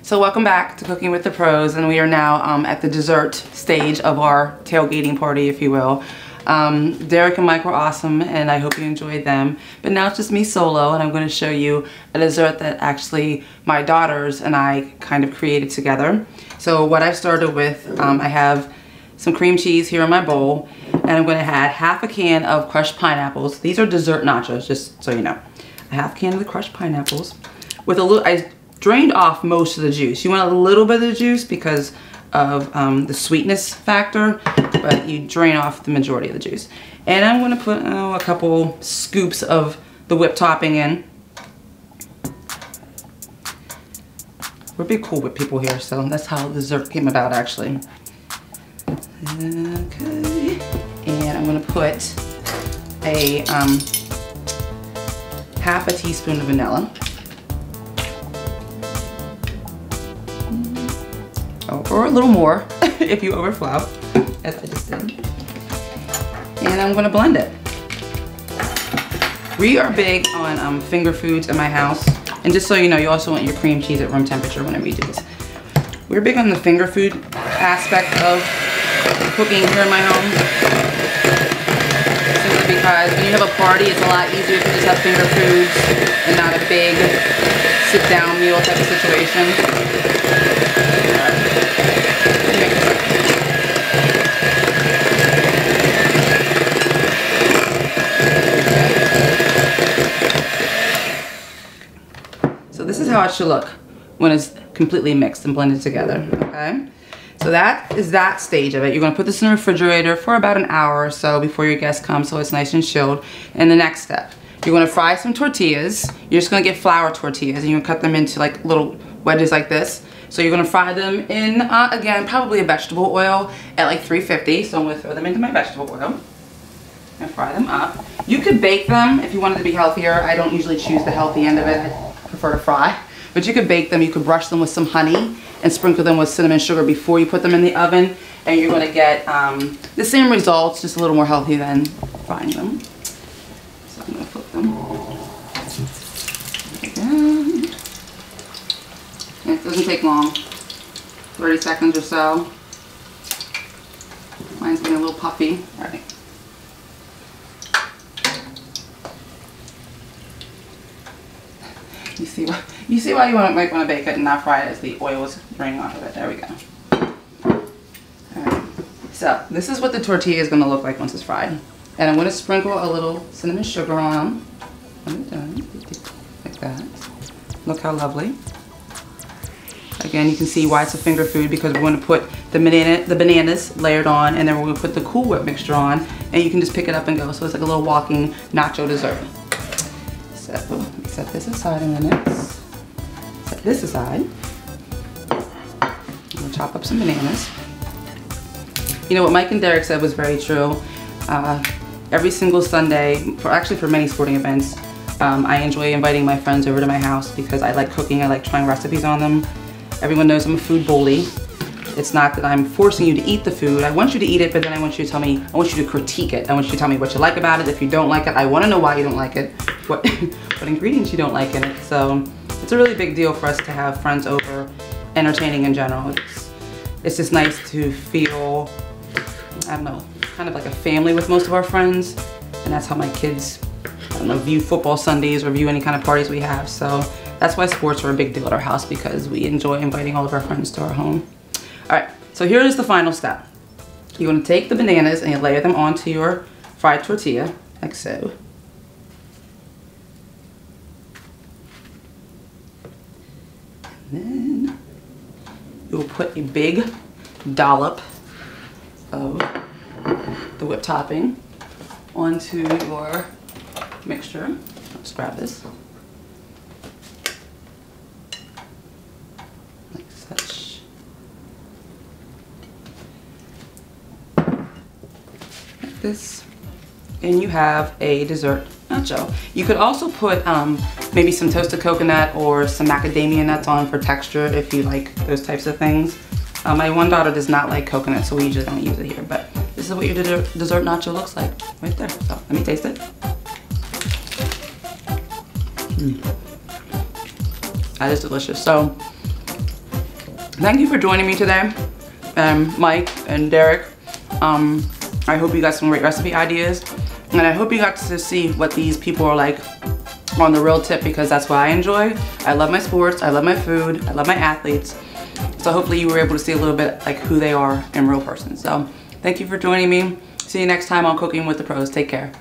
So welcome back to Cooking with the Pros, and we are now at the dessert stage of our tailgating party, if you will. Derrick and Mike were awesome, and I hope you enjoyed them. But now it's just me solo, and I'm going to show you a dessert that actually my daughters and I kind of created together. So what I started with, I have some cream cheese here in my bowl, and I'm going to add half a can of crushed pineapples. These are dessert nachos, just so you know. A half can of the crushed pineapples with a little. I drained off most of the juice. You want a little bit of the juice because of the sweetness factor, but you drain off the majority of the juice. And I'm going to put a couple scoops of the whipped topping in. We're big Cool Whip people here, so that's how the dessert came about, actually. Okay, and I'm going to put a half a teaspoon of vanilla. Or a little more if you overflow, as I just did. And I'm gonna blend it. We are big on finger foods in my house. And just so you know, you also want your cream cheese at room temperature whenever you do this. We're big on the finger food aspect of cooking here in my home. Simply because when you have a party, it's a lot easier to just have finger foods and not a big sit-down meal type of situation. So this is how it should look when it's completely mixed and blended together, okay? So that is that stage of it. You're gonna put this in the refrigerator for about an hour or so before your guests come, so it's nice and chilled. And the next step, you're gonna fry some tortillas. You're just gonna get flour tortillas, and you're gonna cut them into like little wedges like this. So you're gonna fry them in, again, probably a vegetable oil at like 350. So I'm gonna throw them into my vegetable oil and fry them up. You could bake them if you wanted to be healthier. I don't usually choose the healthy end of it. I prefer to fry. But you could bake them. You could brush them with some honey and sprinkle them with cinnamon sugar before you put them in the oven. And you're gonna get the same results, just a little more healthy than frying them. So I'm gonna put them again. It doesn't take long, 30 seconds or so. Mine's getting a little puffy. All right. You see why you might want to bake it and not fry it, as the oil is draining off of it. There we go. All right. So this is what the tortilla is going to look like once it's fried. And I'm going to sprinkle a little cinnamon sugar on them. Like that. Look how lovely. Again, you can see why it's a finger food, because we're going to put the bananas layered on, and then we're going to put the Cool Whip mixture on, and you can just pick it up and go. So it's like a little walking nacho dessert. So let me set this aside a minute. Set this aside. I'm going to chop up some bananas. You know what Mike and Derrick said was very true. Every single Sunday, actually for many sporting events, I enjoy inviting my friends over to my house because I like cooking. I like trying recipes on them. Everyone knows I'm a food bully. It's not that I'm forcing you to eat the food. I want you to eat it, but then I want you to tell me, I want you to critique it. I want you to tell me what you like about it. If you don't like it, I want to know why you don't like it. What ingredients you don't like in it. So it's a really big deal for us to have friends over, entertaining in general. It's just nice to feel, I don't know, kind of like a family with most of our friends. And that's how my kids, I don't know, view football Sundays or view any kind of parties we have. So that's why sports are a big deal at our house, because we enjoy inviting all of our friends to our home. All right, so here is the final step. You're gonna take the bananas and you layer them onto your fried tortilla, like so. And then you will put a big dollop of the whipped topping onto your mixture. Let's grab this. Like such. Like this. And you have a dessert nacho. You could also put maybe some toasted coconut or some macadamia nuts on for texture if you like those types of things. My one daughter does not like coconut, so we usually don't use it here, but this is what your dessert nacho looks like right there. So let me taste it. That is delicious. So thank you for joining me today, Mike and Derrick. I hope you got some great recipe ideas, and I hope you got to see what these people are like on the real tip, because that's what I enjoy. I love my sports, I love my food, I love my athletes. So hopefully you were able to see a little bit like who they are in real person. So thank you for joining me. See you next time on Cooking with the Pros. Take care.